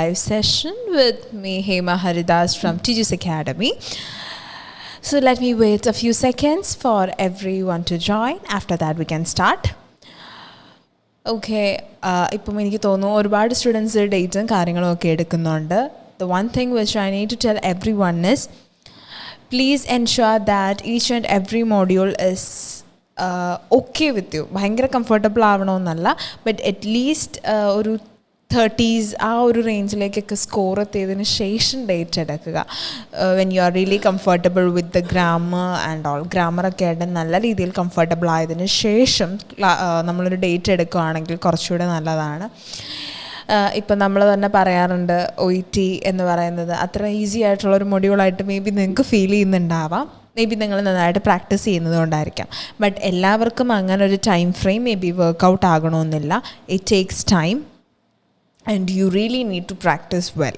Live session with me, Hema Haridas from Tiju's Academy. So let me wait a few seconds for everyone to join. After that, we can start. Okay, ഇപ്പം എനിക്ക് തോന്നുന്നു ഒരുപാട് students ഡേറ്റും കാര്യങ്ങളും ഒക്കെ എടുക്കുന്നുണ്ട്. The one thing which I need to tell everyone is, please ensure that each and every module is okay with you. ഭയങ്കര comfortable ആവണമെന്നല്ല, but at least ഒരു 30s ആ ഒരു റേഞ്ചിലേക്കൊക്കെ സ്കോർ എത്തിയതിന് ശേഷം ഡേറ്റ് എടുക്കുക. When you are really comfortable with the grammar and all, ഗ്രാമറൊക്കെ ആയിട്ട് നല്ല രീതിയിൽ കംഫർട്ടബിൾ ആയതിന് ശേഷം നമ്മളൊരു ഡേറ്റ് എടുക്കുകയാണെങ്കിൽ കുറച്ചുകൂടെ നല്ലതാണ്. ഇപ്പം നമ്മൾ തന്നെ പറയാറുണ്ട് OET എന്ന് പറയുന്നത് അത്ര ഈസി ആയിട്ടുള്ളൊരു മൊഡ്യൂളായിട്ട് മേ ബി നിങ്ങൾക്ക് ഫീൽ ചെയ്യുന്നുണ്ടാവാം. മേ ബി നിങ്ങൾ നന്നായിട്ട് പ്രാക്ടീസ് ചെയ്യുന്നത് കൊണ്ടായിരിക്കാം. ബട്ട് എല്ലാവർക്കും അങ്ങനെ ഒരു time frame maybe work out ആകണമെന്നില്ല. It takes time and you really need to practice well.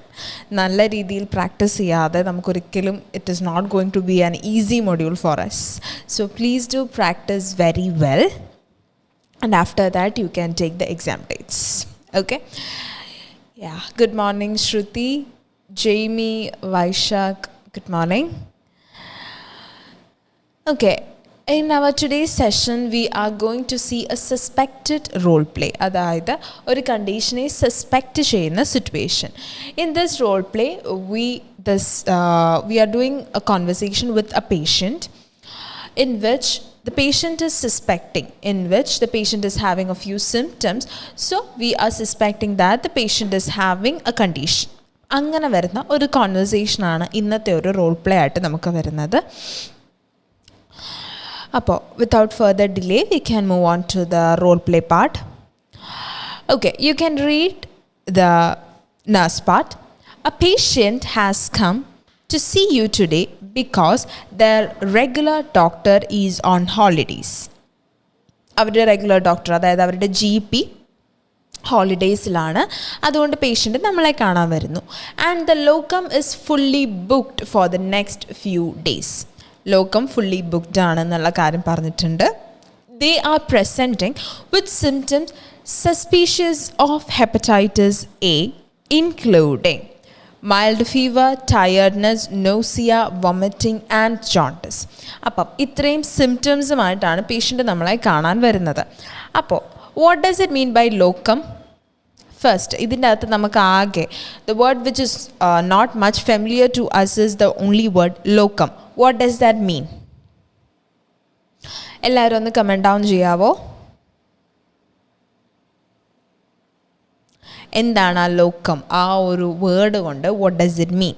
നല്ല രീതിയിൽ പ്രാക്ടീസ് ചെയ്യാതെ നമുക്കൊരിക്കലും it is not going to be an easy module for us. So please do practice very well, and after that you can take the exam dates. Okay? Yeah. Good morning, Shruti, Jamie, Vaishak. Good morning. Okay. In our today's session, we are going to see a suspected role play. അതായത് ഒരു കണ്ടീഷനെ suspect ചെയ്യുന്ന situation. In this role play, we are doing a conversation with a patient in which the patient is suspecting, in which the patient is having a few symptoms. So we are suspecting that the patient is having a condition. അങ്ങനെ വരുന്ന ഒരു കോൺവെർസേഷനാണ് ഇന്നത്തെ ഒരു role play ആയിട്ട് നമുക്ക് വരുന്നത്. അപ്പോൾ without further delay, we can move on to the role play part. Okay, you can read the nurse part. A patient has come to see you today because their regular doctor is on holidays. അവരുടെ regular doctor, അതായത് അവരുടെ GP ഹോളിഡേയ്സിലാണ്. അതുകൊണ്ട് patient നമ്മളെ കാണാൻ വരുന്നു. And the locum is fully booked for the next few days. Locum fully booked ആണെന്നുള്ള കാര്യം പറഞ്ഞിട്ടുണ്ട്. They are presenting with symptoms suspicious of hepatitis A, including mild fever, tiredness, nausea, vomiting and jaundice. അപ്പം ഇത്രയും സിംറ്റംസുമായിട്ടാണ് patient നമ്മളെ കാണാൻ വരുന്നത്. അപ്പോൾ what does it mean by locum? First, ഇതിൻ്റെ അകത്ത് നമുക്ക് ആകെ the word which is not much familiar to us is the only word locum. What does that mean? എല്ലാവരും ഒന്ന് കമൻറ്റ് ഡൗൺ ചെയ്യാവോ? എന്താണ് ആ ലോക്കം? ആ ഒരു വേർഡ് കൊണ്ട് what does it mean?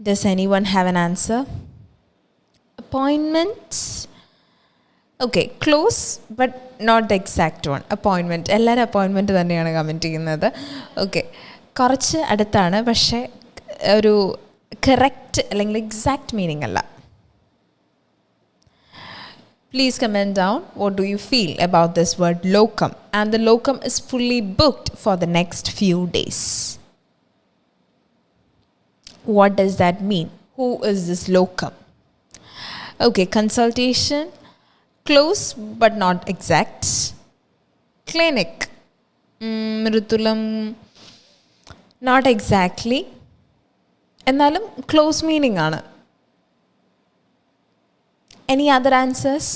Does anyone have an answer? Appointment? Okay, close but not the exact one. Appointment. എല്ലാവരും appointment തന്നെയാണ് comment ചെയ്യുന്നത്. ഓക്കെ, കുറച്ച് അടുത്താണ്, പക്ഷേ ഒരു കറക്റ്റ് അല്ലെങ്കിൽ എക്സാക്റ്റ് മീനിങ് അല്ല. Please comment down what do you feel about this word locum. And the locum is fully booked for the next few days. What does that mean? Who is this locum? Okay, consultation. Close but not exact. Clinic. മൃദുലം, not exactly. എന്നാലും close meaning ആണ്. Any other answers?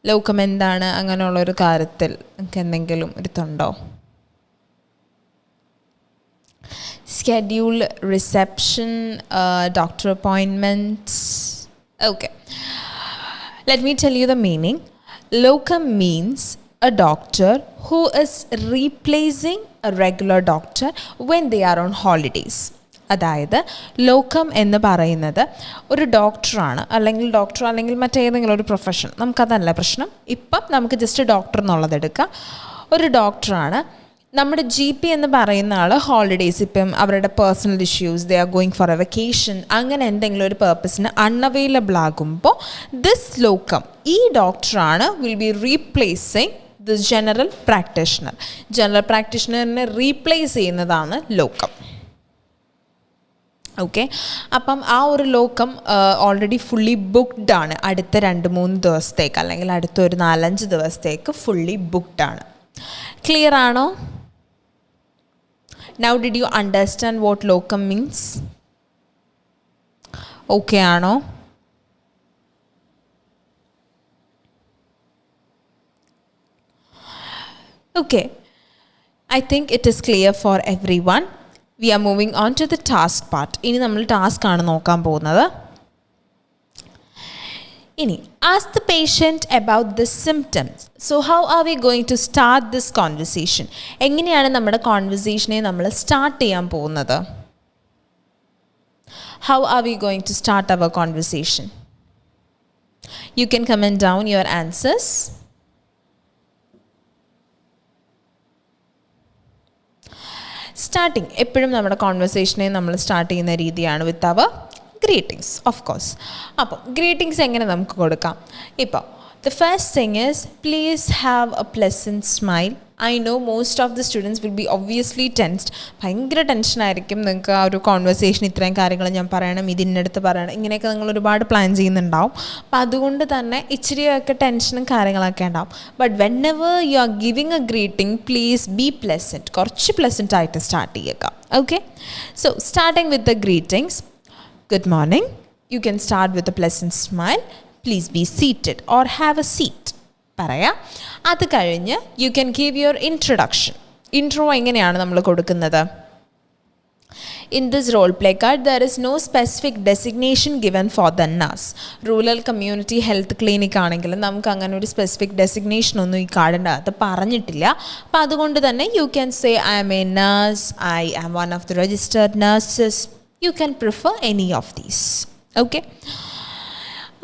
Locum എന്താണ് അങ്ങനെയുള്ളൊരു കാര്യത്തിൽ നിങ്ങൾക്ക് എന്തെങ്കിലും ഒരുത്തുണ്ടോ? Schedule, reception, doctor appointments. Okay. Let me tell you the meaning. Locum means a doctor who is replacing a regular doctor when they are on holidays. അതായത് locum എന്ന് പറയുന്നത് ഒരു ഡോക്ടറാണ്, അല്ലെങ്കിൽ മറ്റേതെങ്കിലും ഒരു പ്രൊഫഷൻ, നമുക്കതല്ല പ്രശ്നം. ഇപ്പം നമുക്ക് ജസ്റ്റ് ഡോക്ടർ എന്നുള്ളത് എടുക്കാം. ഒരു ഡോക്ടറാണ്. നമ്മുടെ GP എന്ന് പറയുന്ന ആൾ ഹോളിഡേയ്സ്, ഇപ്പം അവരുടെ personal issues, they are going for a vacation, അങ്ങനെ എന്തെങ്കിലും ഒരു പേർപ്പസിന് അൺഅവൈലബിൾ ആകുമ്പോൾ ദിസ് ലോക്കം, ഈ ഡോക്ടറാണ് will be replacing this general practitioner. General പ്രാക്ടീഷണറിനെ റീപ്ലേസ് ചെയ്യുന്നതാണ് ലോക്കം. ഓക്കെ, അപ്പം ആ ഒരു ലോക്കം ഓൾറെഡി ഫുള്ളി ബുക്ക്ഡ് ആണ് അടുത്ത 2-3 ദിവസത്തേക്ക്, അല്ലെങ്കിൽ അടുത്ത ഒരു 4-5 ദിവസത്തേക്ക് ഫുള്ളി ബുക്ക്ഡ് ആണ്. ക്ലിയർ ആണോ? Now did you understand what locum means? Okay ആണോ? Okay, I think it is clear for everyone. We are moving on to the task part. ഇനി നമ്മൾ ടാസ്ക് ആണ് നോക്കാൻ പോകുന്നത്. ഇനി ask the patient about the symptoms. So how are we going to start this conversation? എങ്ങനെയാണ് നമ്മുടെ കോൺവെർസേഷനെ നമ്മൾ start ചെയ്യാൻ പോകുന്നത്? How are we going to start our conversation? You can comment down your answers. Starting എപ്പോഴും നമ്മുടെ കോൺവെർസേഷനെ നമ്മൾ start ചെയ്യുന്ന രീതിയാണ് വിത്ത് അവർ ഗ്രീറ്റിങ്സ്, ഓഫ് കോഴ്സ്. അപ്പം ഗ്രീറ്റിങ്സ് എങ്ങനെ നമുക്ക് കൊടുക്കാം? ഇപ്പോൾ the first thing is please have A pleasant smile. I know most of the students will be obviously tensed. ഭയങ്കര ടെൻഷനായിരിക്കും നിങ്ങൾക്ക് ആ ഒരു കോൺവെർസേഷൻ, ഇത്രയും കാര്യങ്ങൾ ഞാൻ പറയണം, ഇതിനടുത്ത് പറയണം, ഇങ്ങനെയൊക്കെ നിങ്ങൾ ഒരുപാട് പ്ലാൻ ചെയ്യുന്നുണ്ടാവും. അപ്പം അതുകൊണ്ട് തന്നെ ഇച്ചിരിയൊക്കെ ടെൻഷനും കാര്യങ്ങളൊക്കെ ഉണ്ടാവും. But when ever you are giving A greeting, please be pleasant, കുറച്ച് പ്ലസൻറ്റ് ആയിട്ട് സ്റ്റാർട്ട് ചെയ്യുക. Okay, so starting with the greetings. Good morning. You can start with a pleasant smile. Please be seated or have a seat. പറയാം. അത് കഴിഞ്ഞ് you can give your introduction. Intro എങ്ങനെയാണ് നമ്മൾ കൊടുക്കുന്നത്? In this role play card, there is no specific designation given for the nurse. Rural community health clinic ആണെങ്കിൽ നമുക്ക് അങ്ങനെ ഒരു സ്പെസിഫിക് ഡെസിഗ്നേഷൻ ഒന്നും ഈ കാർഡിൻ്റെ അകത്ത് പറഞ്ഞിട്ടില്ല. അപ്പം അതുകൊണ്ട് തന്നെ you can say I am a nurse, I am one of the registered nurses. You can prefer any of these. Okay.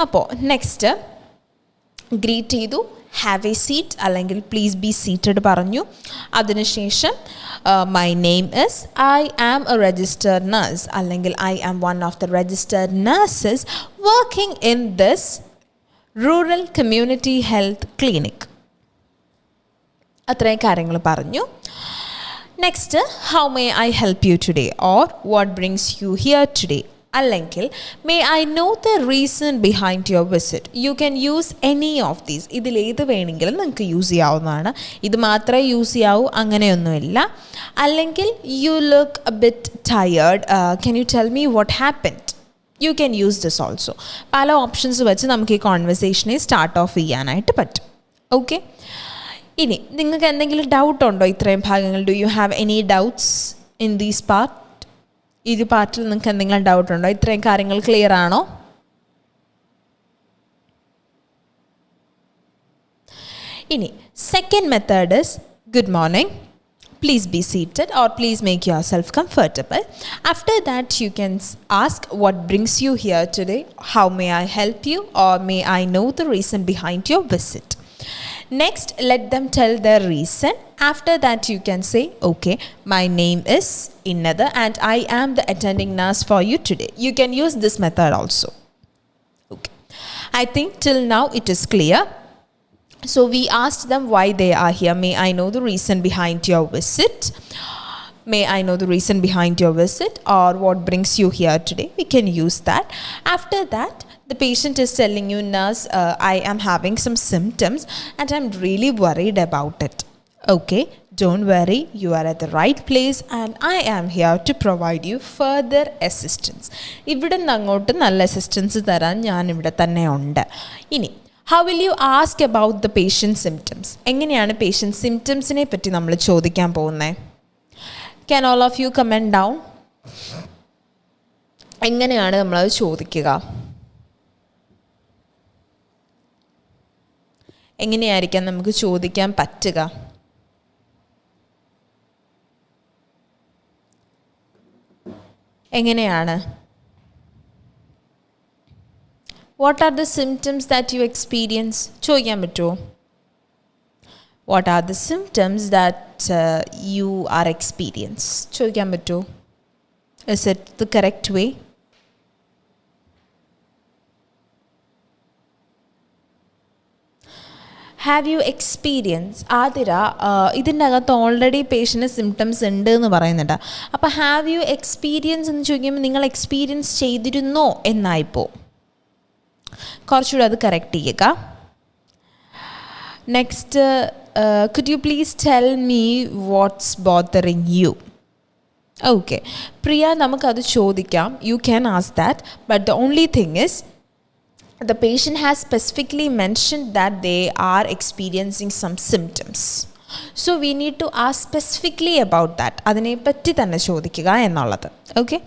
അപ്പോൾ നെക്സ്റ്റ് ഗ്രീറ്റ് ചെയ്തു, ഹാവ് എ സീറ്റ് അല്ലെങ്കിൽ പ്ലീസ് ബി സീറ്റഡ് പറഞ്ഞു. അതിനുശേഷം my name is, I am a registered nurse അല്ലെങ്കിൽ I am one of the registered nurses working in this rural community health clinic. അത്രയും കാര്യങ്ങൾ പറഞ്ഞു. Next, how may I help you today? Or what brings you here today? അല്ലെങ്കിൽ may I know the reason behind your visit? You can use any of these. ഇതിലേത് വേണമെങ്കിലും നിങ്ങൾക്ക് use ചെയ്യാവുന്നതാണ്. ഇത് മാത്രമേ use ചെയ്യാവൂ അങ്ങനെയൊന്നുമില്ല. അല്ലെങ്കിൽ you look a bit tired. Can you tell me what happened? You can use this also. പല options വെച്ച് നമുക്ക് ഈ കോൺവെർസേഷനെ സ്റ്റാർട്ട് ഓഫ് ചെയ്യാനായിട്ട് പറ്റും. ഓക്കെ, ഇനി നിങ്ങൾക്ക് എന്തെങ്കിലും ഡൗട്ട് ഉണ്ടോ ഇത്രയും ഭാഗങ്ങൾ? Do you have any doubts in these part? ഈ പാർട്ടിൽ നിങ്ങൾക്ക് എന്തെങ്കിലും ഡൗട്ട് ഉണ്ടോ? ഇത്രയും കാര്യങ്ങൾ ക്ലിയർ ആണോ? ഇനി second method is good morning, please be seated or please make yourself comfortable. After that you can ask what brings you here today, how may I help you, or may I know the reason behind your visit. Next, let them tell their reason. After that you can say, okay, my name is Innada and I am the attending nurse for you today. You can use this method also. Okay, I think till now it is clear. So we asked them why they are here. May I know the reason behind your visit? May I know the reason behind your visit, or what brings you here today? We can use that. After that, the patient is telling you, nurse, I am having some symptoms and I'm really worried about it. Okay, don't worry, you are at the right place and I am here to provide you further assistance. ഇവിടെ നിന്ന് അങ്ങോട്ട് നല്ല assistance തരാൻ ഞാൻ ഇവിടെ തന്നെ ഉണ്ട്. ഇനി how will you ask about the patient symptoms? എങ്ങനെയാണ് patient symptomsനെ പറ്റി നമ്മൾ ചോദിക്കാൻ പോകുന്നത്? Can all of you comment down? എങ്ങനെയാണ് നമ്മളത് ചോദിക്കുക? എങ്ങനെയായിരിക്കാം നമുക്ക് ചോദിക്കാൻ പറ്റുക? എങ്ങനെയാണ്? What are the symptoms that you experience? ചോദിക്കാൻ പറ്റുമോ? What are the symptoms that you are experience? ചോദിക്കാൻ പറ്റുമോ? Is it the correct way? Have you experience Athira ഇതിൻ്റെ അകത്ത് ഓൾറെഡി പേഷ്യൻറ്റ് സിംറ്റംസ് ഉണ്ട് എന്ന് പറയുന്നുണ്ട്. അപ്പോൾ ഹാവ് യു എക്സ്പീരിയൻസ് എന്ന് ചോദിക്കുമ്പോൾ നിങ്ങൾ എക്സ്പീരിയൻസ് ചെയ്തിരുന്നോ എന്നായിപ്പോൾ കുറച്ചുകൂടെ അത് കറക്റ്റ് ചെയ്യുക. Next, could you please tell me what's bothering you? Okay, Priya, നമുക്കത് ചോദിക്കാം. You can ask that, but the only thing is the patient has specifically mentioned that they are experiencing some symptoms. So we need to ask specifically about that. അതിനെപ്പറ്റി തന്നെ ചോദിക്കുക എന്നുള്ളത്. Okay.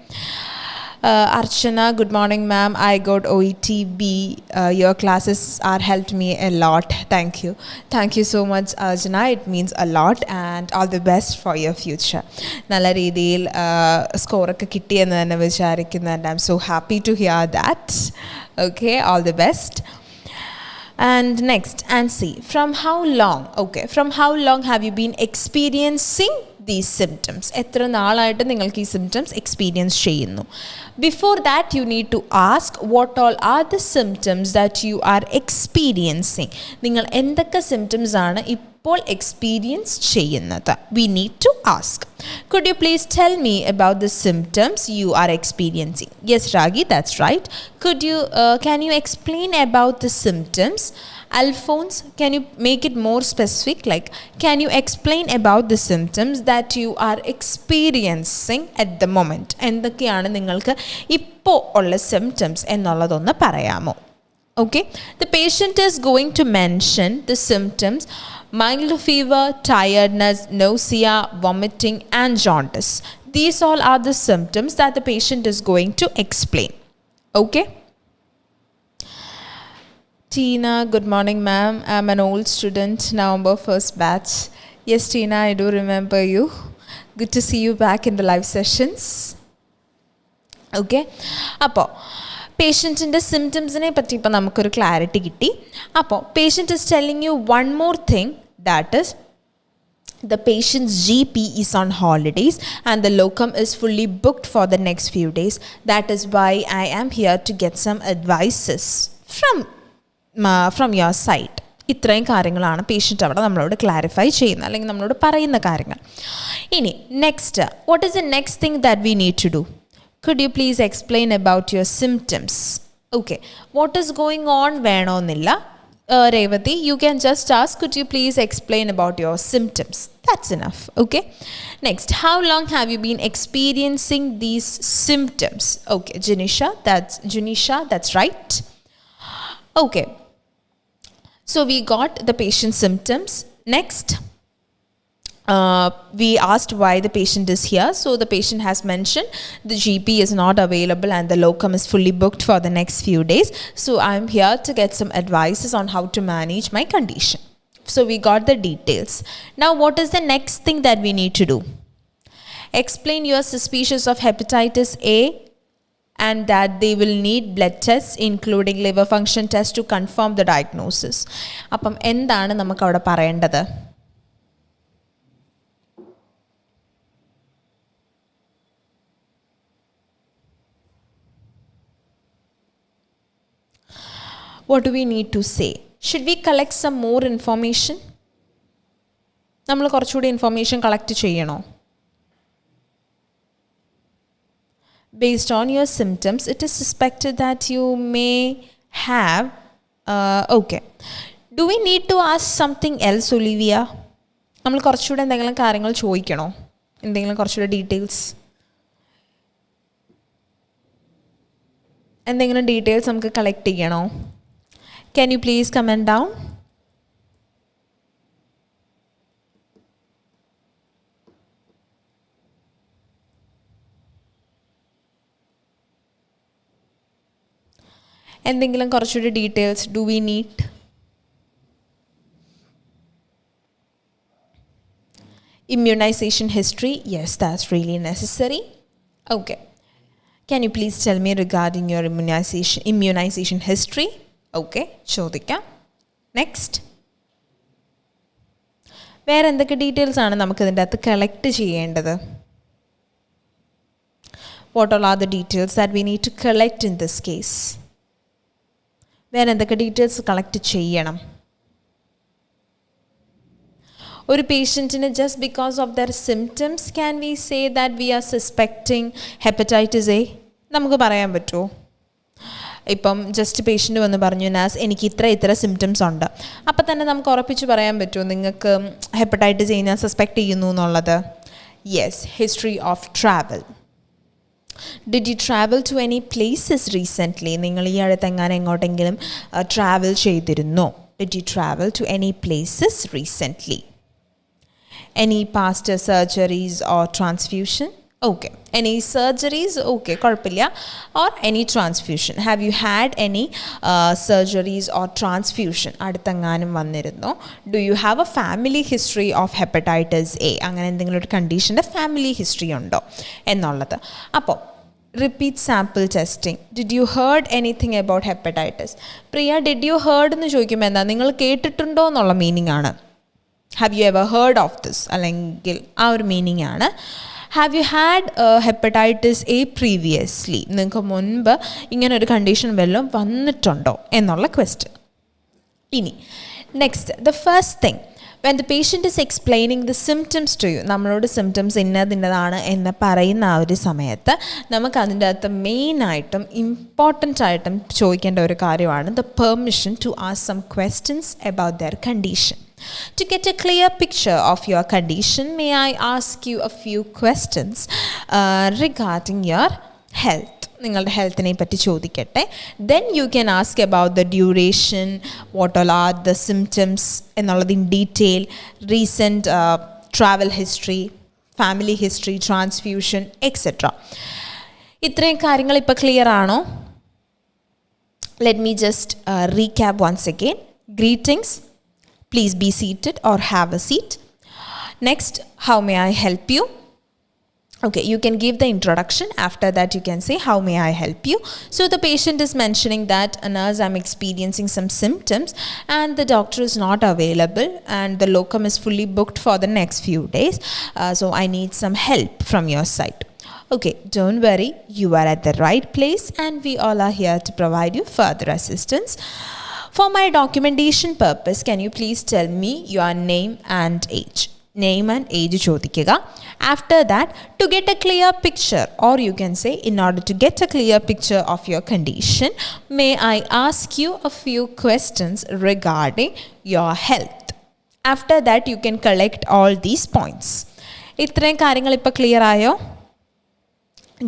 Archana, good morning ma'am. I got OET B. Your classes are helped me a lot. Thank you. Thank you so much, Archana. It means a lot and all the best for your future. നല്ല രീതിയിൽ സ്കോറൊക്കെ കിട്ടിയെന്ന് തന്നെ വിചാരിക്കുന്നുണ്ട്. I'm so happy to hear that. Okay, all the best. And next, Ansi, from how long? Okay, from how long have you been experiencing these symptoms? എത്ര നാളായിട്ട് നിങ്ങൾക്ക് ഈ symptoms experience ചെയ്യുന്നു? Before that, you need to ask what all are the symptoms that you are experiencing. നിങ്ങൾ എന്തൊക്കെ symptoms ആണ് ഇപ്പോൾ experience ചെയ്യുന്നത്? We need to ask. Could you please tell me about the symptoms you are experiencing? Yes, Ragi, that's right. Can you explain about the symptoms? Alphonse, can you make it more specific? Like, can you explain about the symptoms that you are experiencing at the moment? എന്തൊക്കെയാണ് നിങ്ങൾക്ക് ഇപ്പോൾ ഉള്ള symptoms എന്നുള്ളതൊന്ന് പറയാമോ? Okay, the patient is going to mention the symptoms: mild fever, tiredness, nausea, vomiting, and jaundice. These all are the symptoms that the patient is going to explain. Okay. Tina, good morning ma'am. I'm an old student, November 1st batch. Yes, Tina, I do remember you. Good to see you back in the live sessions. Okay. അപ്പോൾ പേഷ്യൻറ്റിൻ്റെ സിംറ്റംസിനെ പറ്റി ഇപ്പോൾ നമുക്കൊരു clarity കിട്ടി. അപ്പോൾ patient is telling you one more thing, that is the patient's GP is on holidays and the locum is fully booked for the next few days. That is why I am here to get some advices from your side. ഇത്രയും കാര്യങ്ങളാണ് patient അവിടെ നമ്മളോട് clarify ചെയ്യുന്നത്, അല്ലെങ്കിൽ നമ്മളോട് പറയുന്ന കാര്യങ്ങൾ. ഇനി next, what is the next thing that we need to do? Could you please explain about your symptoms? Okay, what is going on വേണമെന്നില്ല. Revati, you can just ask, could you please explain about your symptoms? That's enough. Okay. Next, how long have you been experiencing these symptoms? Okay, Janisha, that's right. Okay. So we got the patient's symptoms. Next, we asked why the patient is here. So the patient has mentioned the GP is not available and the locum is fully booked for the next few days. So I'm here to get some advices on how to manage my condition. So we got the details. Now what is the next thing that we need to do? Explain you are suspicious of hepatitis A and that they will need blood tests including liver function test to confirm the diagnosis. അപ്പം എന്താണ് നമുക്ക് അവിടെ പറയേണ്ടത്? What do we need to say? Should we collect some more information? നമ്മൾ കുറച്ചുകൂടി information collect ചെയ്യണോ? Based on your symptoms, it is suspected that you may have okay. Do we need to ask something else, Olivia? നമ്മൾ കുറച്ചുകൂടി എന്തെങ്കിലും കാര്യങ്ങൾ ചോദിക്കണോ? എന്തെങ്കിലും കുറച്ചുകൂടി details നമുക്ക് കളക്ട് ചെയ്യണോ? Can you please comment down? എന്തെങ്കിലും കുറച്ചുകൂടി details do we need? Immunization history, yes, that's really necessary. Okay. Can you please tell me regarding your immunization history? Okay, ചോദിക്കാം. നെക്സ്റ്റ്, വേറെ എന്തൊക്കെ ഡീറ്റെയിൽസ് ആണ് നമുക്ക് ഇതിൻ്റെ അകത്ത് കളക്ട് ചെയ്യേണ്ടത്? What all are the details that we need to collect in this case? വേറെ എന്തൊക്കെ ഡീറ്റെയിൽസ് കളക്ട് ചെയ്യണം? ഒരു പേഷ്യൻറ്റിന് just because of their symptoms can we say that we are suspecting hepatitis A? നമുക്ക് പറയാൻ പറ്റുമോ? ഇപ്പം ജസ്റ്റ് പേഷ്യൻ്റ് വന്ന് പറഞ്ഞു നാസ് എനിക്ക് ഇത്ര സിംറ്റംസ് ഉണ്ട്, അപ്പം തന്നെ നമുക്ക് ഉറപ്പിച്ച് പറയാൻ പറ്റുമോ നിങ്ങൾക്ക് ഹെപ്പറ്റൈറ്റിസ് എ ഞാൻ സസ്പെക്ട് ചെയ്യുന്നു എന്നുള്ളത്? Yes. History of travel. Did you travel to any places recently? നിങ്ങൾ ഈ അടുത്തെങ്ങാനും എങ്ങോട്ടെങ്കിലും ട്രാവൽ ചെയ്തിരുന്നോ? Did you travel to any places recently? Any past surgeries or transfusion? Okay. Any surgeries? Okay, കുഴപ്പമില്ല. Or any transfusion. Have you had any surgeries or transfusion? അടുത്തെങ്ങാനും വന്നിരുന്നോ? Do you have a family history of hepatitis A? അങ്ങനെ എന്തെങ്കിലും ഒരു കണ്ടീഷൻ്റെ family history ഉണ്ടോ എന്നുള്ളത്. അപ്പോൾ repeat sample testing. Did you heard anything about hepatitis? Priya, did you heard എന്ന് ചോദിക്കുമ്പോൾ എന്താ, നിങ്ങൾ കേട്ടിട്ടുണ്ടോ എന്നുള്ള മീനിങ് ആണ്. Have you ever heard of this, അല്ലെങ്കിൽ ആ ഒരു മീനിങ് ആണ്. Have you had hepatitis A previously? നിങ്ങൾക്ക് മുൻപ് ഇങ്ങനൊരു കണ്ടീഷൻ വല്ലതും വന്നിട്ടുണ്ടോ എന്നുള്ള ക്വസ്റ്റ്യൻ. ഇനി next, the first thing when the patient is explaining the symptoms to you, നമ്മളോട് സിംറ്റംസ് ഇന്നതാണ് എന്ന് പറയുന്ന ആ ഒരു സമയത്ത് നമുക്ക് അതിൻ്റെ അകത്ത് മെയിനായിട്ടും ഇമ്പോർട്ടൻ്റ് ആയിട്ടും ചോദിക്കേണ്ട ഒരു കാര്യമാണ് the permission to ask some questions about their condition. To get a clear picture of your condition, may I ask you a few questions regarding your health? നിങ്ങളുടെ ഹെൽത്തിനെ പറ്റി ചോദിക്കട്ടെ. Then you can ask about the duration, what all are the symptoms എന്നുള്ളത് in detail, recent travel history, family history, transfusion, etc. ഇത്രയും കാര്യങ്ങൾ ഇപ്പോൾ clear ആണോ? Let me just recap once again. Greetings. Please be seated or have a seat. Next, how may I help you? Okay, you can give the introduction. After that, you can say, how may I help you? So the patient is mentioning that, nurse, I'm experiencing some symptoms and the doctor is not available and the locum is fully booked for the next few days. So I need some help from your side. Okay, don't worry. You are at the right place and we all are here to provide you further assistance. For my documentation purpose, can you please tell me your name and age? Name and age chodikega. After that, to get a clear picture, or you can say, in order to get a clear picture of your condition, may I ask you a few questions regarding your health. After that, you can collect all these points. ഇത്രയും കാര്യങ്ങൾ ഇപ്പോൾ clear ആയോ?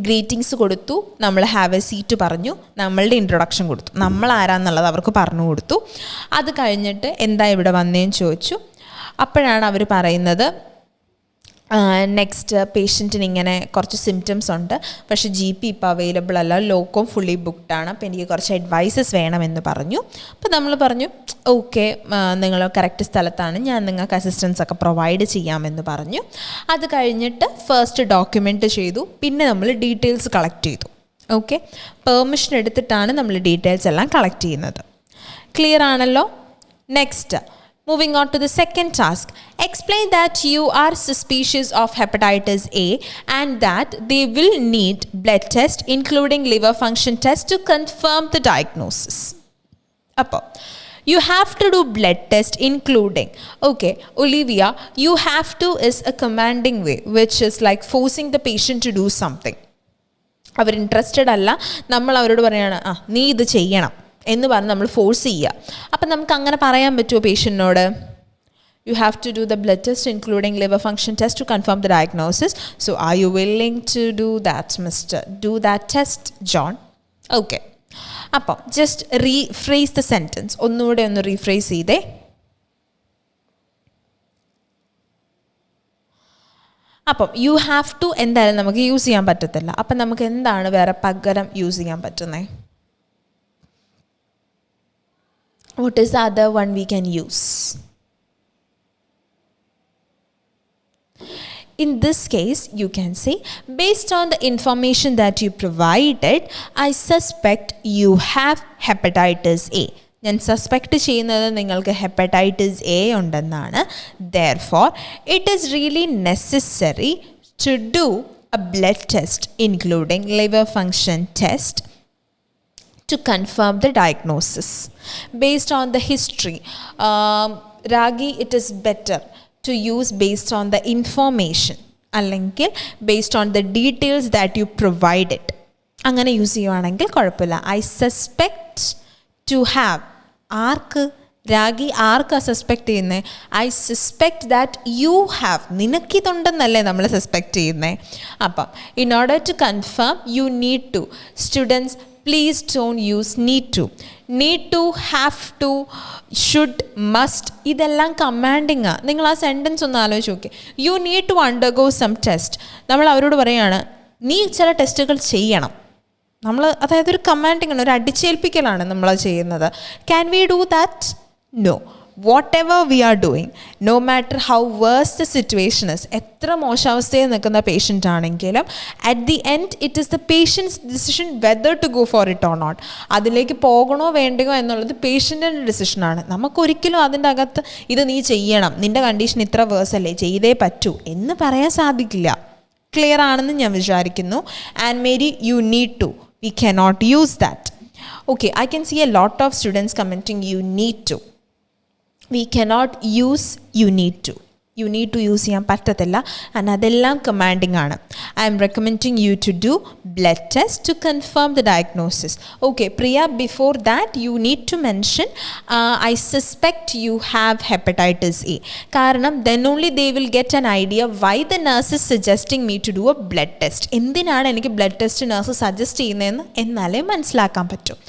Greetings കൊടുത്തു, നമ്മൾ have a seat പറഞ്ഞു, നമ്മളുടെ introduction കൊടുത്തു, നമ്മൾ ആരാന്നുള്ളത് അവർക്ക് പറഞ്ഞു കൊടുത്തു. അത് കഴിഞ്ഞിട്ട് എന്താ ഇവിടെ വന്നേന്ന് ചോദിച്ചു. അപ്പോഴാണ് അവർ പറയുന്നത് നെക്സ്റ്റ് പേഷ്യൻറ്റിന് ഇങ്ങനെ കുറച്ച് സിംറ്റംസ് ഉണ്ട്, പക്ഷേ GP ഇപ്പോൾ അവൈലബിൾ അല്ല, ലോക്കോം ഫുള്ളി ബുക്ക്ഡാണ്, അപ്പോൾ എനിക്ക് കുറച്ച് അഡ്വൈസസ് വേണമെന്ന് പറഞ്ഞു. അപ്പോൾ നമ്മൾ പറഞ്ഞു ഓക്കെ, നിങ്ങൾ കറക്റ്റ് സ്ഥലത്താണ്, ഞാൻ നിങ്ങൾക്ക് അസിസ്റ്റൻസ് ഒക്കെ പ്രൊവൈഡ് ചെയ്യാമെന്ന് പറഞ്ഞു. അത് കഴിഞ്ഞിട്ട് ഫസ്റ്റ് ഡോക്യുമെൻ്റ് ചെയ്തു, പിന്നെ നമ്മൾ ഡീറ്റെയിൽസ് കളക്ട് ചെയ്തു. ഓക്കെ, പെർമിഷൻ എടുത്തിട്ടാണ് നമ്മൾ ഡീറ്റെയിൽസ് എല്ലാം കളക്ട് ചെയ്യുന്നത്. ക്ലിയർ ആണല്ലോ? Next, moving on to the second task. Explain that you are suspicious of hepatitis A and that they will need blood test including liver function test to confirm the diagnosis. Appo you have to do blood test including, okay, Olivia, you have to is a commanding way, which is like forcing the patient to do something. അവർ interested അല്ല, നമ്മൾ അവരോട് പറയാണ് നീ ഇത് ചെയ്യണം എന്ന് പറഞ്ഞ് നമ്മൾ ഫോഴ്സ് ചെയ്യുക. അപ്പം നമുക്ക് അങ്ങനെ പറയാൻ പറ്റുമോ പേഷ്യൻറ്റിനോട്? You have to do the blood test including liver function test to confirm the diagnosis. So are you willing to do that mister? Do that test John. Okay, അപ്പം ജസ്റ്റ് റീഫ്രേസ് ദ സെൻറ്റൻസ്. ഒന്നുകൂടെ ഒന്ന് rephrase ചെയ്തേ. അപ്പം U have to എന്തായാലും നമുക്ക് use ചെയ്യാൻ പറ്റത്തില്ല. അപ്പം നമുക്ക് എന്താണ് വേറെ പകരം യൂസ് ചെയ്യാൻ പറ്റുന്നത്? What is the other one we can use? In this case, you can say, based on the information that you provided, I suspect you have hepatitis A. ഞാൻ സസ്പെക്റ്റ് ചെയ്യുന്നത് നിങ്ങൾക്ക് ഹെപ്പറ്റൈറ്റിസ് എ ഉണ്ടെന്നാണ്. Therefore, it is really necessary to do a blood test including liver function test to confirm the diagnosis. Based on the history, Ragi, it is better to use based on the information അല്ലെങ്കിൽ based on the details that you provided. അങ്ങനെ use ചെയ്യുവാണെങ്കിൽ കുഴപ്പമില്ല. I suspect to have. ആർക്ക്? രാഗി ആർക്കാ suspect ചെയ്യുന്നത്? I suspect that you have. നിനക്കിതുണ്ടെന്നല്ലേ നമ്മൾ suspect ചെയ്യുന്നത്. അപ്പം in order to confirm you need to. Students please don't use need to. Need to, have to, should, must ഇതെല്ലാം കമാൻഡിങ്ങാണ്. നിങ്ങൾ ആ സെൻറ്റൻസ് ഒന്ന് ആലോചിച്ച് നോക്കി. You need to undergo some test. നമ്മൾ അവരോട് പറയുകയാണ് നീ ചില ടെസ്റ്റുകൾ ചെയ്യണം. നമ്മൾ അതായത് ഒരു കമാൻഡിങ് ആണ്, ഒരു അടിച്ചേൽപ്പിക്കലാണ് നമ്മൾ ചെയ്യുന്നത്. Can we do that? No. Whatever we are doing, no matter how worse the situation is, എത്ര മോശാവസ്ഥയിൽ നിൽക്കുന്ന പേഷ്യൻ്റ് ആണെങ്കിലും at the end it is the patient's decision whether to go for it or not. അതിലേക്ക് പോകണോ വേണ്ടയോ എന്നുള്ളത് പേഷ്യൻ്റിൻ്റെ ഡിസിഷനാണ്. നമുക്കൊരിക്കലും അതിൻ്റെ അകത്ത് ഇത് നീ ചെയ്യണം, നിൻ്റെ കണ്ടീഷൻ ഇത്ര വേഴ്സ് അല്ലേ, ചെയ്തേ പറ്റൂ എന്ന് പറയാൻ സാധിക്കില്ല. ക്ലിയർ ആണെന്ന് ഞാൻ വിചാരിക്കുന്നു. And Mary you need to, we cannot use that. Okay, I can see a lot of students commenting you need to. We cannot use you need to. You need to use ചെയ്യാൻ പറ്റത്തില്ല. And അതെല്ലാം commanding ആണ്. I am recommending you to do blood test to confirm the diagnosis. Okay, Priya, before that you need to mention I suspect you have hepatitis A. കാരണം then only they will get an idea why the nurse is suggesting me to do a blood test. എന്തിനാണ് എനിക്ക് blood test nurse suggest ചെയ്യുന്നതെന്ന് എന്നാലേ മനസ്സിലാക്കാൻ പറ്റും.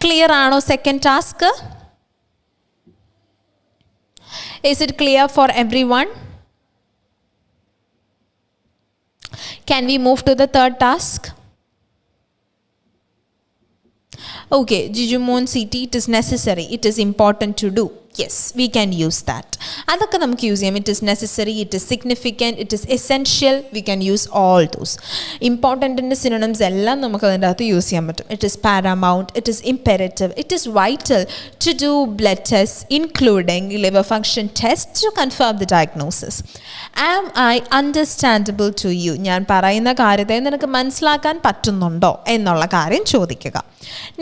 Clear ആണോ second task? Is it clear for everyone? Can we move to the third task? Okay, Jijumon CT, it is necessary, it is important to do. Yes, we can use that. അതൊക്കെ നമുക്ക് use ചെയ്യാം. It is necessary, it is significant, it is essential. We can use all those. ഇമ്പോർട്ടൻറ്റിൻ്റെ synonyms എല്ലാം നമുക്ക് അതിൻ്റെ അകത്ത് use ചെയ്യാൻ പറ്റും. It is paramount, it is imperative, it is vital to do blood test including liver function test to confirm the diagnosis. Am I understandable to you? ഞാൻ പറയുന്ന കാര്യത്തെ നിനക്ക് മനസ്സിലാക്കാൻ പറ്റുന്നുണ്ടോ എന്നുള്ള കാര്യം ചോദിക്കുക.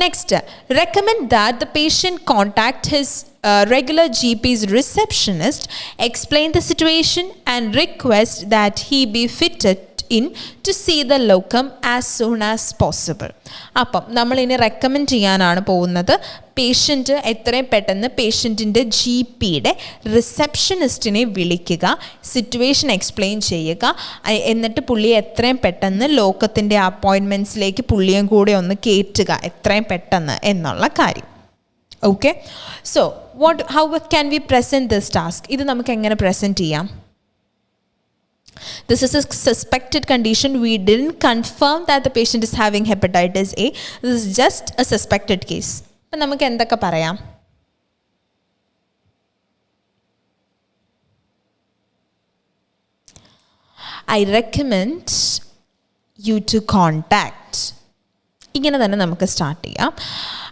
Next, recommend that the patient contact his regular GP's receptionist, explain the situation and request that he be fitted in to see the locum as soon as possible. അപ്പം നമ്മളിനി റെക്കമെൻഡ് ചെയ്യാനാണ് പോകുന്നത്. പേഷ്യൻറ്റ് എത്രയും പെട്ടെന്ന് പേഷ്യൻറ്റിൻ്റെ GPയുടെ റിസപ്ഷനിസ്റ്റിനെ വിളിക്കുക, സിറ്റുവേഷൻ എക്സ്പ്ലെയിൻ ചെയ്യുക, എന്നിട്ട് പുള്ളിയെ എത്രയും പെട്ടെന്ന് ലോക്കത്തിൻ്റെ അപ്പോയിൻമെൻറ്റ്സിലേക്ക് പുള്ളിയും കൂടെ ഒന്ന് കയറ്റുക എത്രയും പെട്ടെന്ന് എന്നുള്ള കാര്യം. Okay, so how can we present this task? ഇത് നമുക്ക് എങ്ങനെ present ചെയ്യാം? This is a suspected condition. We didn't confirm that the patient is having hepatitis A. This is just a suspected case. അപ്പോൾ നമുക്ക് എന്തൊക്കെ പറയാം? I recommend you to contact. ഇങ്ങനെ തന്നെ നമുക്ക് സ്റ്റാർട്ട് ചെയ്യാം.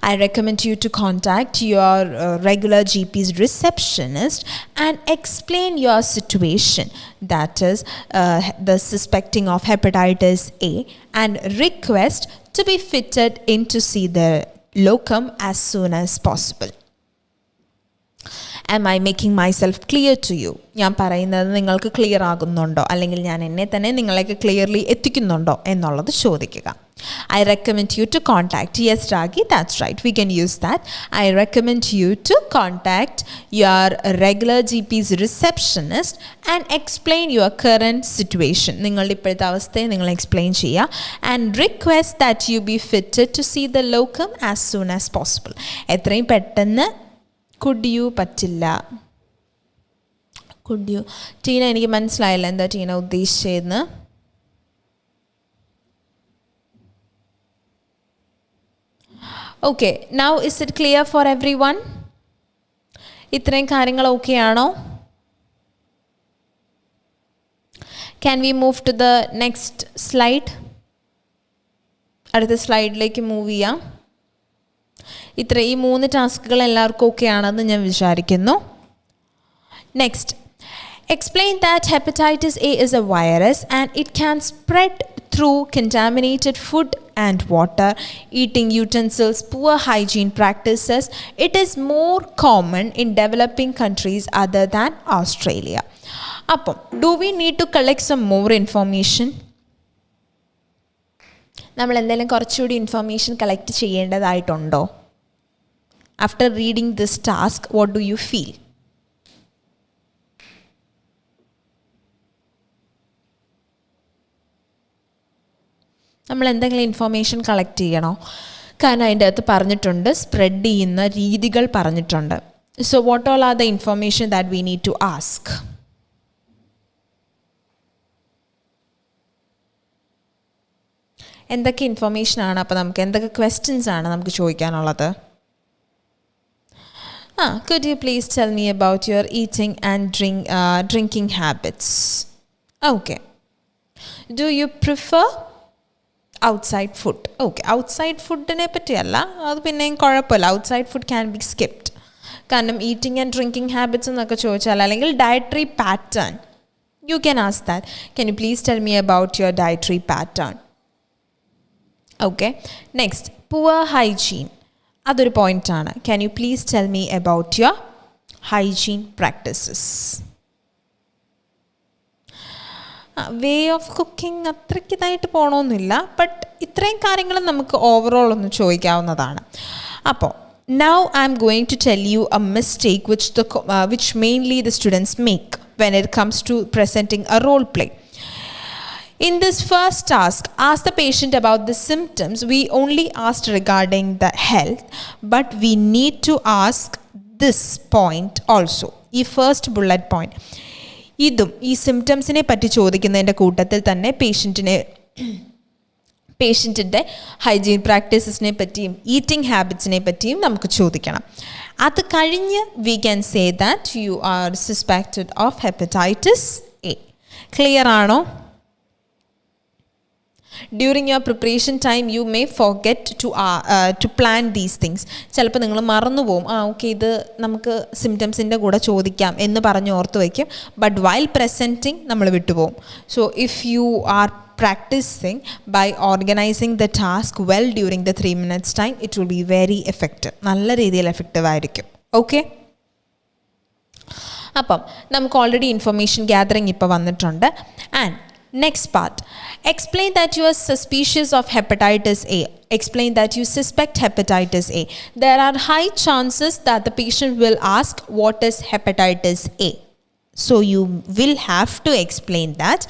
I recommend you to contact your regular GP's receptionist and explain your situation, that is the suspecting of hepatitis A, and request to be fitted in to see the locum as soon as possible. Am I making myself clear to you? ഞാൻ പറയുന്നത് നിങ്ങൾക്ക് clear ആകുന്നുണ്ടോ, അല്ലെങ്കിൽ ഞാൻ എന്നെ തന്നെ നിങ്ങളേക്ക് clearly എത്തിക്കുന്നുണ്ടോ എന്നുള്ളത് ചോദിക്കുക. I recommend you to contact. Yes, Ragi, that's right. We can use that. I recommend you to contact your regular GP's receptionist and explain your current situation. നിങ്ങളുടെ ഇപ്പോഴത്തെ അവസ്ഥയെ നിങ്ങൾ എക്സ്പ്ലെയിൻ ചെയ്യുക. And request that you be fitted to see the locum as soon as possible. എത്രയും പെട്ടെന്ന്. Could you പറ്റില്ല. Could you? Tina, എനിക്ക് മനസ്സിലായില്ല എന്താ Tina ഉദ്ദേശിച്ചതെന്ന്. Okay, now is it clear for everyone? ഇത്രയും കാര്യങ്ങൾ ഓക്കെ ആണോ? Can we move to the next slide? അടുത്ത സ്ലൈഡിലേക്ക് മൂവ് ചെയ്യാം. ഈ 3 ടാസ്കുകൾ എല്ലാവർക്കും ഓക്കെ ആണെന്ന് ഞാൻ വിചാരിക്കുന്നു. Next, explain that hepatitis A is a virus and it can spread through contaminated food, and water, eating utensils, poor hygiene practices. It is more common in developing countries other than Australia. അപ്പം do we need to collect some more information? നമ്മൾ എന്തെങ്കിലും കുറച്ചുകൂടി information collect ചെയ്യേണ്ടതായിട്ടുണ്ടോ? After reading this task, what do you feel? നമ്മൾ എന്തെങ്കിലും information collect ചെയ്യണോ? കാരണം അതിൻ്റെ അകത്ത് പറഞ്ഞിട്ടുണ്ട്, സ്പ്രെഡ് ചെയ്യുന്ന രീതികൾ പറഞ്ഞിട്ടുണ്ട്. So what all are the information that we need to ask? എന്തൊക്കെ ഇൻഫർമേഷനാണ്, അപ്പോൾ നമുക്ക് എന്തൊക്കെ ക്വസ്റ്റ്യൻസ് ആണ് നമുക്ക് ചോദിക്കാനുള്ളത്? Could you please tell me about your eating and drinking habits? Okay. Do you prefer outside food? Okay, outside foodനെ പറ്റിയല്ല, അത് പിന്നെയും കുഴപ്പമില്ല. outside food can be skipped. കാരണം eating and drinking habits എന്നൊക്കെ ചോദിച്ചാൽ, അല്ലെങ്കിൽ dietary pattern, you can ask that. Can you please tell me about your dietary pattern? Okay. Next, poor hygiene. അതൊരു പോയിൻ്റാണ്. Can you please tell me about your hygiene practices? Way of cooking അത്രയ്ക്ക് ഇതായിട്ട് പോകണമെന്നില്ല, but ഇത്രയും കാര്യങ്ങൾ നമുക്ക് overall ഒന്ന് ചോദിക്കാവുന്നതാണ്. അപ്പോൾ now I'm going to tell you a mistake which mainly the students make when it comes to presenting a role play. In this first task, ask the patient about the symptoms. We only asked regarding the health, but we need to ask this point also. ഈ first bullet point, ഇതും ഈ സിംറ്റംസിനെ പറ്റി ചോദിക്കുന്നതിൻ്റെ കൂട്ടത്തിൽ തന്നെ പേഷ്യൻറ്റിൻ്റെ hygiene പ്രാക്ടീസസിനെ പറ്റിയും eating ഹാബിറ്റ്സിനെ പറ്റിയും നമുക്ക് ചോദിക്കണം. അത് കഴിഞ്ഞ് we can say that you are suspected of hepatitis A. Clear ആണോ? During your preparation time, you may forget to plan these things. ചിലപ്പോൾ നിങ്ങൾ മറന്നു പോകും, ഓക്കെ ഇത് നമുക്ക് സിംറ്റംസിൻ്റെ കൂടെ ചോദിക്കാം എന്ന് പറഞ്ഞ് ഓർത്ത് വയ്ക്കും. ബട്ട് വൈൽ പ്രസൻറ്റിങ് നമ്മൾ വിട്ടുപോകും. So if you are practicing by organizing the task well during the 3 minutes time, it will be very effective. നല്ല രീതിയിൽ എഫക്റ്റീവ് ആയിരിക്കും. ഓക്കെ, അപ്പം നമുക്ക് ഓൾറെഡി ഇൻഫർമേഷൻ ഗ്യാതറിങ് ഇപ്പോൾ വന്നിട്ടുണ്ട്. And next part, explain that you are suspicious of hepatitis A. Explain that you suspect hepatitis A. There are high chances that the patient will ask what is hepatitis A. So you will have to explain that.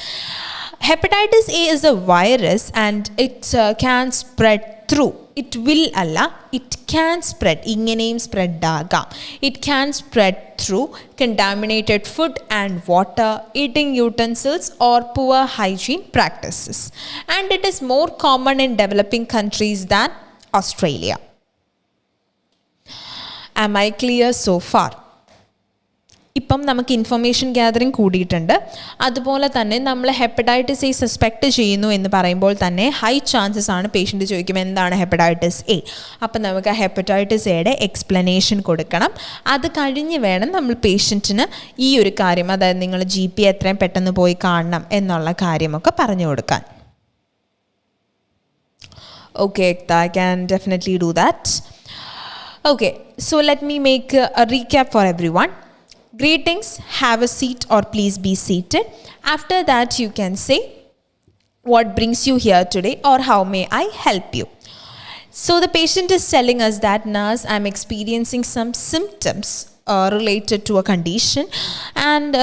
Hepatitis A is a virus and it can spread through. It will alla, it can spread. Ingeneyum spread agam. It can spread through contaminated food and water, eating utensils or poor hygiene practices. And it is more common in developing countries than Australia. Am I clear so far? ഇപ്പം നമുക്ക് information gathering കൂടിയിട്ടുണ്ട്. അതുപോലെ തന്നെ നമ്മൾ hepatitis A suspect ചെയ്യുന്നു എന്ന് പറയുമ്പോൾ തന്നെ ഹൈ ചാൻസസ് ആണ് പേഷ്യൻ്റ് ചോദിക്കും എന്താണ് ഹെപ്പറ്റൈറ്റിസ് എ. അപ്പം നമുക്ക് ഹെപ്പറ്റൈറ്റിസ് എയുടെ എക്സ്പ്ലനേഷൻ കൊടുക്കണം. അത് കഴിഞ്ഞ് വേണം നമ്മൾ പേഷ്യൻറ്റിന് ഈ ഒരു കാര്യം, അതായത് നിങ്ങൾ GP എത്രയും പെട്ടെന്ന് പോയി കാണണം എന്നുള്ള കാര്യമൊക്കെ പറഞ്ഞു കൊടുക്കാൻ. Okay, I can definitely do that. Okay, so let me make a recap for everyone. Greetings, have a seat or please be seated. After that you can say what brings you here today or how may I help you. So the patient is telling us that, nurse, I'm experiencing some symptoms related to a condition and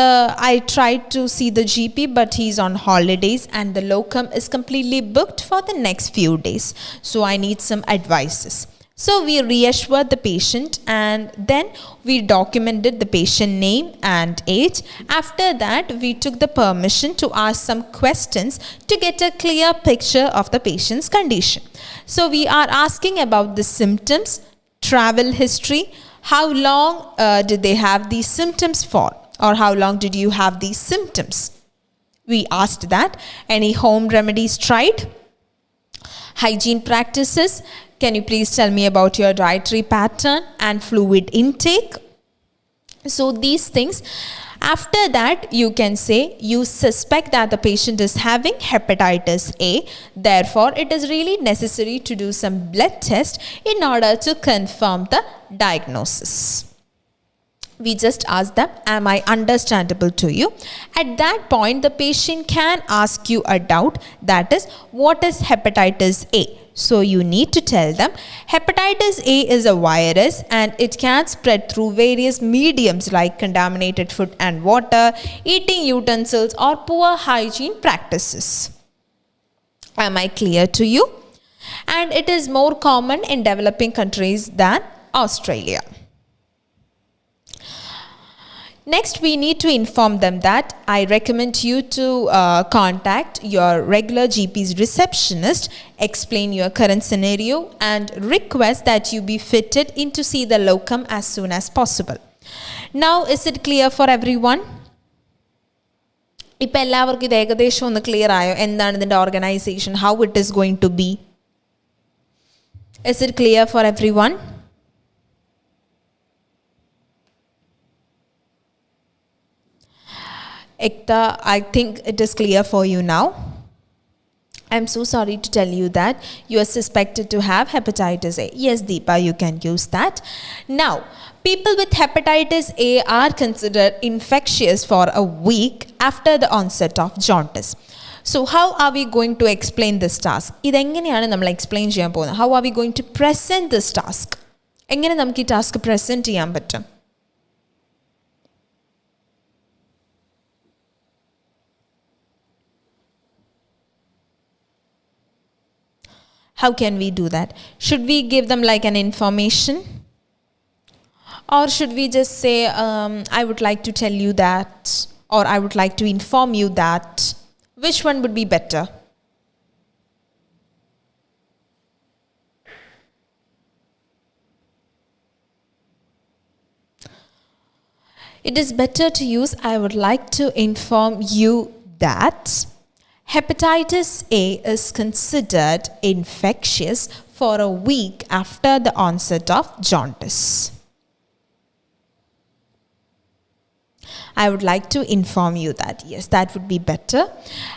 I tried to see the GP but he's on holidays and the locum is completely booked for the next few days. So I need some advices. So we reassured the patient and then we documented the patient name and age. After that, we took the permission to ask some questions to get a clear picture of the patient's condition. So we are asking about the symptoms, travel history, how long did they have these symptoms for, or how long did you have these symptoms? We asked that. Any home remedies tried? Hygiene practices. Can you please tell me about your dietary pattern and fluid intake? So these things, after that you can say you suspect that the patient is having hepatitis A. Therefore, it is really necessary to do some blood test in order to confirm the diagnosis. We just ask them, am I understandable to you? At that point, the patient can ask you a doubt, that is, what is hepatitis A? So you need to tell them, hepatitis A is a virus and it can spread through various mediums like contaminated food and water, eating utensils, or poor hygiene practices. Am I clear to you? And it is more common in developing countries than Australia. Next, we need to inform them that I recommend you to contact your regular GP's receptionist, explain your current scenario, and request that you be fitted in to see the locum as soon as possible. Now, is it clear for everyone? ഇപ്പോൾ എല്ലാവർക്കും ഇത് ഏകദേശം ഒന്ന് clear ആയോ? എന്താണ് ഇതിൻ്റെ organisation? How it is going to be? Is it clear for everyone? Ekta, I think it is clear for you now. I'm so sorry to tell you that you are suspected to have hepatitis A. Yes, Deepa, you can use that. Now, people with hepatitis A are considered infectious for a week after the onset of jaundice. So, how are we going to explain this task? ഇതെങ്ങനെയാണ് നമ്മൾ explain ചെയ്യാൻ പോകുന്നത്? How are we going to present this task? എങ്ങനെ നമുക്ക് ഈ task present ചെയ്യാൻ പറ്റും? How can we do that? Should we give them like an information? Or should we just say, I would like to tell you that, or I would like to inform you that? Which one would be better? It is better to use, I would like to inform you that hepatitis A is considered infectious for a week after the onset of jaundice. I would like to inform you that. Yes, that would be better.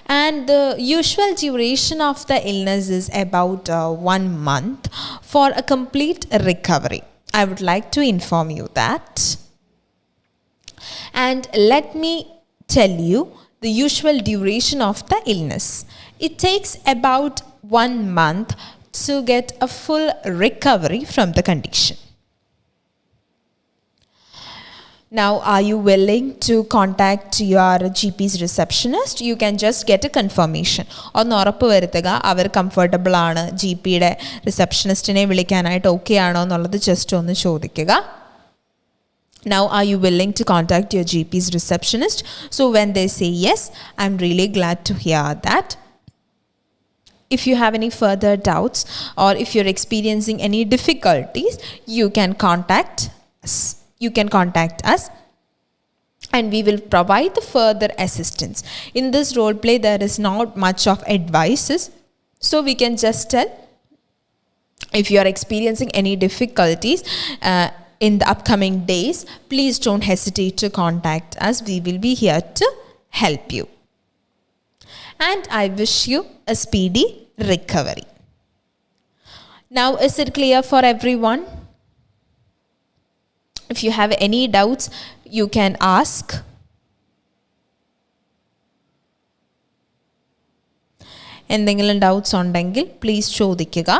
And the usual duration of the illness is about 1 month for a complete recovery. I would like to inform you that. And let me tell you the usual duration of the illness. It takes about 1 month to get a full recovery from the condition. Now, are you willing to contact your GP's receptionist? You can just get a confirmation. ഒന്ന് ഉറപ്പ് വരുത്തുക അവർ comfortable ആണ്, G പിയുടെ റിസപ്ഷനിസ്റ്റിനെ വിളിക്കാനായിട്ട് okay ആണോ എന്നുള്ളത് just ഒന്ന് ചോദിക്കുക. Now, are you willing to contact your GP's receptionist? So, when they say yes, I'm really glad to hear that. If you have any further doubts or if you're experiencing any difficulties, you can contact us. And we will provide the further assistance. In this role play, there is not much of advices. So, we can just tell if you are experiencing any difficulties, in the upcoming days, please don't hesitate to contact us. We will be here to help you. And I wish you a speedy recovery. Now, is it clear for everyone? If you have any doubts, you can ask. എന്തെങ്കിലും doubts ഉണ്ടെങ്കിൽ please ചോദിക്കുക.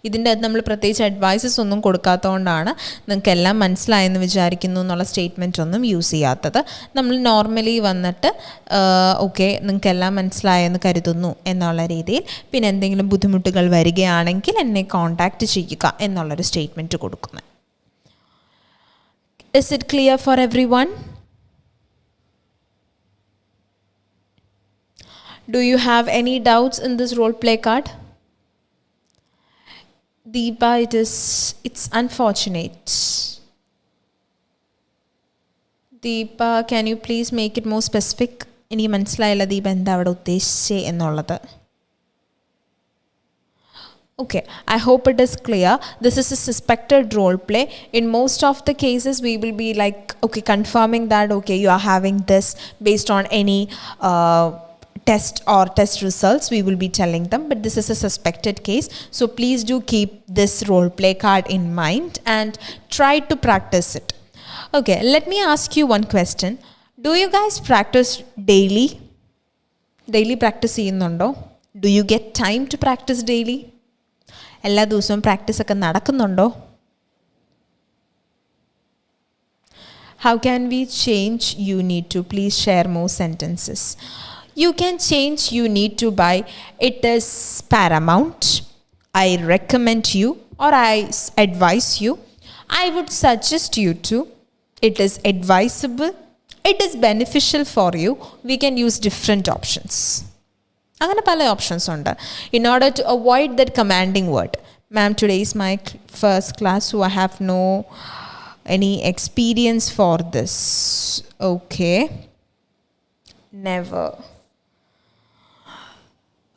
ഇതിൻ്റെ അത് നമ്മൾ പ്രത്യേകിച്ച് advices ഒന്നും കൊടുക്കാത്തതുകൊണ്ടാണ് നിങ്ങൾക്ക് എല്ലാം മനസ്സിലായെന്ന് വിചാരിക്കുന്നു എന്നുള്ള സ്റ്റേറ്റ്മെൻറ്റ് ഒന്നും യൂസ് ചെയ്യാത്തത്. നമ്മൾ നോർമലി വന്നിട്ട് ഓക്കെ നിങ്ങൾക്ക് എല്ലാം മനസ്സിലായെന്ന് കരുതുന്നു എന്നുള്ള രീതിയിൽ, പിന്നെ എന്തെങ്കിലും ബുദ്ധിമുട്ടുകൾ വരികയാണെങ്കിൽ എന്നെ കോൺടാക്റ്റ് ചെയ്യുക എന്നുള്ളൊരു സ്റ്റേറ്റ്മെൻറ്റ് കൊടുക്കുന്നത്. Is it clear for everyone? Do you have any doubts in this role play card? Deepa, it's unfortunate. Deepa, can you please make it more specific? എനിക്ക് മനസ്സിലായില്ല ദീപ എന്താ അവിടെ ഉദ്ദേശിച്ചേ എന്നുള്ളത്. Okay, I hope it is clear. This is a suspected role play. In most of the cases, we will be like, okay, confirming that, okay, you are having this based on any test or test results. We will be telling them, but this is a suspected case. So please do keep this role play card in mind and try to practice it. Okay, let me ask you one question. Do you guys practice daily? Daily practice ചെയ്യുന്നുണ്ടോ? Do you get time to practice daily? എല്ലാ ദിവസവും practice ഒക്കെ നടക്കുന്നുണ്ടോ? How can we change you need to? Please share more sentences. You can change you need to by it is paramount, I recommend you, or I advise you, I would suggest you to, it is advisable, it is beneficial for you. We can use different options. അങ്ങനെ പല options ഉണ്ട് in order to avoid that commanding word. Ma'am, today is my first class, so I have no any experience for this. Okay. Never.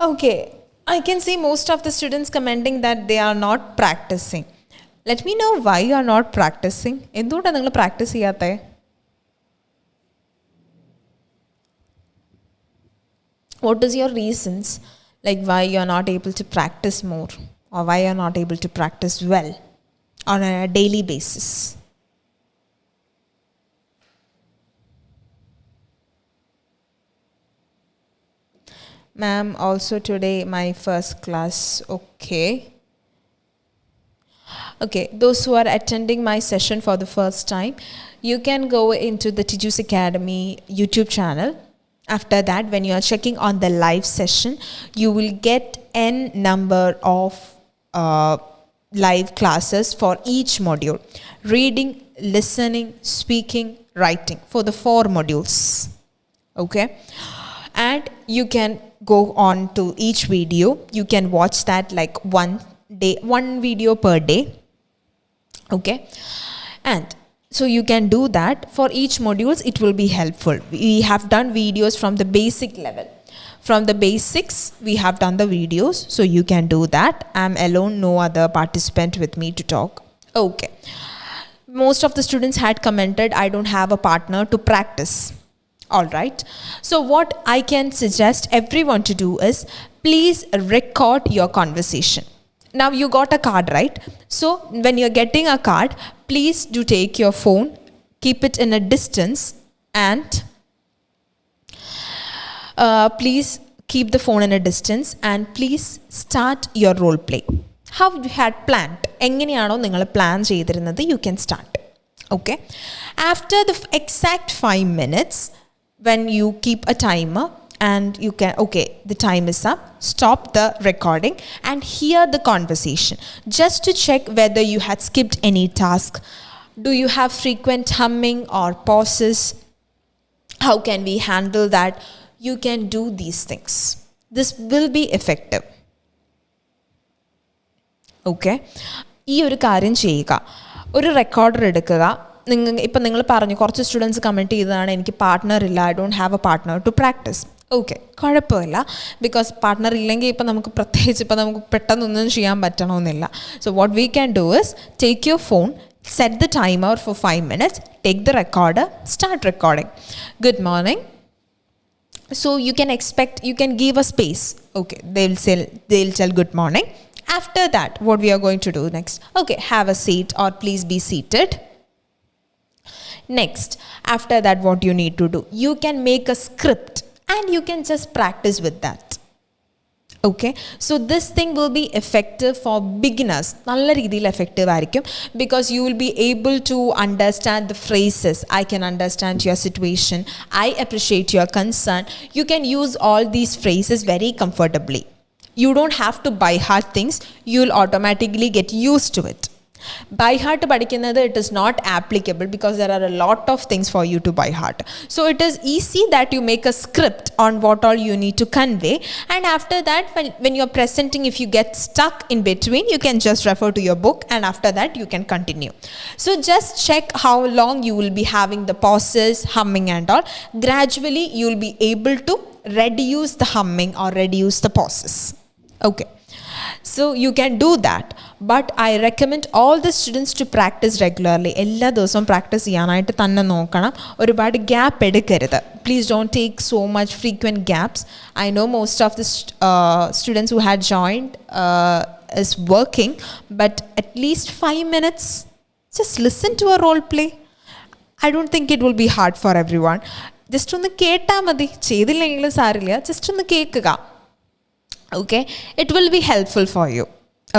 Okay. I can see most of the students commenting that they are not practicing. Let me know why you are not practicing. എന്തുകൊണ്ടാണ് നിങ്ങൾ practice ചെയ്യാത്തേ? What is your reasons, like why you are not able to practice more, or why you are not able to practice well on a daily basis? Ma'am, also today my first class. Okay. Okay, those who are attending my session for the first time, you can go into the Tiju's Academy YouTube channel. After that, when you are checking on the live session, you will get n number of live classes for each module. Reading, listening, speaking, writing for the 4 modules. Okay? And you can go on to each video. You can watch that like one video per day. Okay? And so you can do that for each modules. It will be helpful. We have done videos from the basic level. From the basics, we have done the videos. So you can do that. I'm alone, no other participant with me to talk. Okay. Most of the students had commented, I don't have a partner to practice. All right. So what I can suggest everyone to do is, please record your conversation. Now you got a card, right? So when you're getting a card, please do take your phone, keep it in a distance, and please keep the phone in a distance, and please start your role play. How you had planned. എങ്ങനെയാണോ നിങ്ങൾ plan ചെയ്തിരുന്നത്, you can start. Okay. After the exact 5 minutes, when you keep a timer, and you can, okay, the time is up, stop the recording and hear the conversation just to check whether you had skipped any task. Do you have frequent humming or pauses? How can we handle that? You can do these things. This will be effective. Okay? ഈ ഒരു കാര്യം ചെയ്യുക. ഒരു recorder എടുക്കുക. ഇപ്പം നിങ്ങൾ പറഞ്ഞു, കുറച്ച് സ്റ്റുഡൻസ് കമൻറ്റ് ചെയ്തതാണ്, എനിക്ക് പാർട്ട്ണർ ഇല്ല, I don't have a partner to practise. Okay, കുഴപ്പമില്ല. ബിക്കോസ് പാർട്ട്ണർ ഇല്ലെങ്കിൽ ഇപ്പം നമുക്ക് പ്രത്യേകിച്ച് ഇപ്പം നമുക്ക് പെട്ടെന്നൊന്നും ചെയ്യാൻ പറ്റണമെന്നില്ല. So what we can do is, take your phone, set the timer for 5 minutes, take the recorder, start recording. Good morning. So you can expect, you can give a space. Okay, they'll tell good morning. After that, what we are going to do next? Okay, have a seat or please be seated. Next, after that, what you need to do? You can make a script and you can just practice with that. Okay, so this thing will be effective for beginners. Nalla reethil effective aayirikkum, because you will be able to understand the phrases. I can understand your situation, I appreciate your concern. You can use all these phrases very comfortably. You don't have to by heart things, you will automatically get used to it. By heart പഠിക്കുന്നത്, it is not applicable because there are a lot of things for you to by heart. So it is easy that you make a script on what all you need to convey, and after that, when you're presenting, if you get stuck in between, you can just refer to your book, and after that you can continue. So just check how long you will be having the pauses, humming and all. Gradually you will be able to reduce the humming or reduce the pauses. Okay. So you can do that, but I recommend all the students to practice regularly. എല്ലാ ദിവസവും practice ചെയ്യാനായിട്ട് തന്നെ നോക്കണം. ഒരുപാട് gap എടുക്കരുത്. Please don't take so much frequent gaps. I know most of the students who had joined is working, but at least 5 minutes, just listen to a role play. I don't think it will be hard for everyone. Just ഒന്ന് കേട്ടാൽ മതി, ചെയ്തില്ലെങ്കിലും സാരില്ല, just ഒന്ന് കേൾക്കുക. Okay, it will be helpful for you.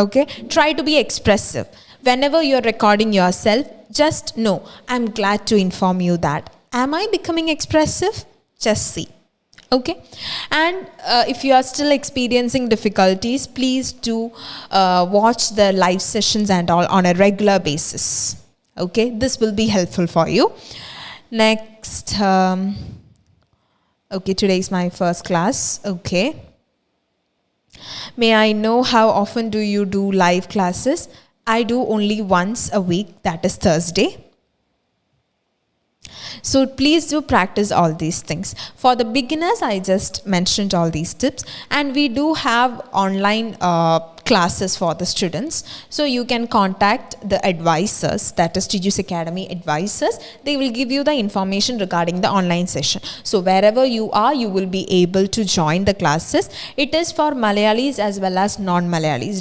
Okay, try to be expressive whenever you're recording yourself. Just know, I'm glad to inform you that, am I becoming expressive? Just see. Okay, and if you are still experiencing difficulties, please do watch the live sessions and all on a regular basis. Okay, this will be helpful for you. Next, okay, today is my first class. Okay, may I know how often do you do live classes? I do only once a week, that is Thursday. So please do practice all these things. For the beginners, I just mentioned all these tips, and we do have online classes for the students. So you can contact the advisors, that is Tiju's Academy advisors. They will give you the information regarding the online session. So wherever you are, you will be able to join the classes. It is for Malayalis as well as non-Malayalis.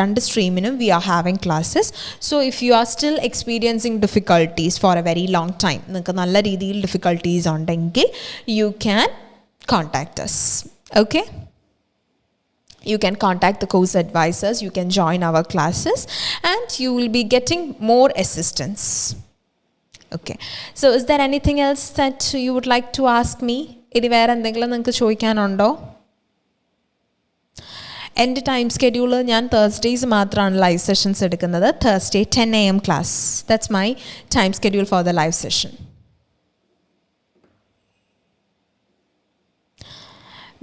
രണ്ട് streaminum we are having classes. So if you are still experiencing difficulties for a very long time, നിങ്ങൾക്ക് നല്ല രീതിയിൽ difficulties ഉണ്ടെങ്കിൽ, you can contact us. Okay, you can contact the course advisors, you can join our classes, and you will be getting more assistance. Okay, so is there anything else that you would like to ask me? ഇനി വേറെ എന്തെങ്കിലും നിങ്ങൾക്ക് ചോദിക്കാനുണ്ടോ? എൻ്റെ time schedule ഞാൻ Thursdays മാത്രമാണ് live sessions എടുക്കുന്നത്. Thursday 10 AM class, that's my time schedule for the live session.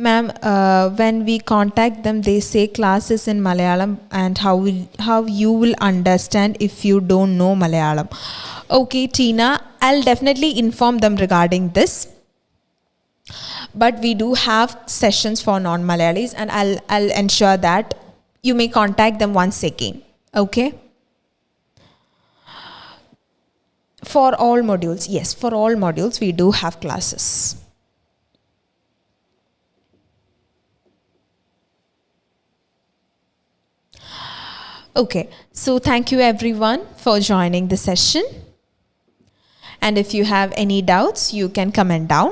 Ma'am, when we contact them, they say classes in Malayalam, and how you will understand if you don't know Malayalam? Okay, Tina, I'll definitely inform them regarding this. But we do have sessions for non-Malayalis, and I'll ensure that you may contact them once again. Okay? For all modules, yes, for all modules we do have classes. Okay, so thank you everyone for joining the session. And if you have any doubts, you can comment down.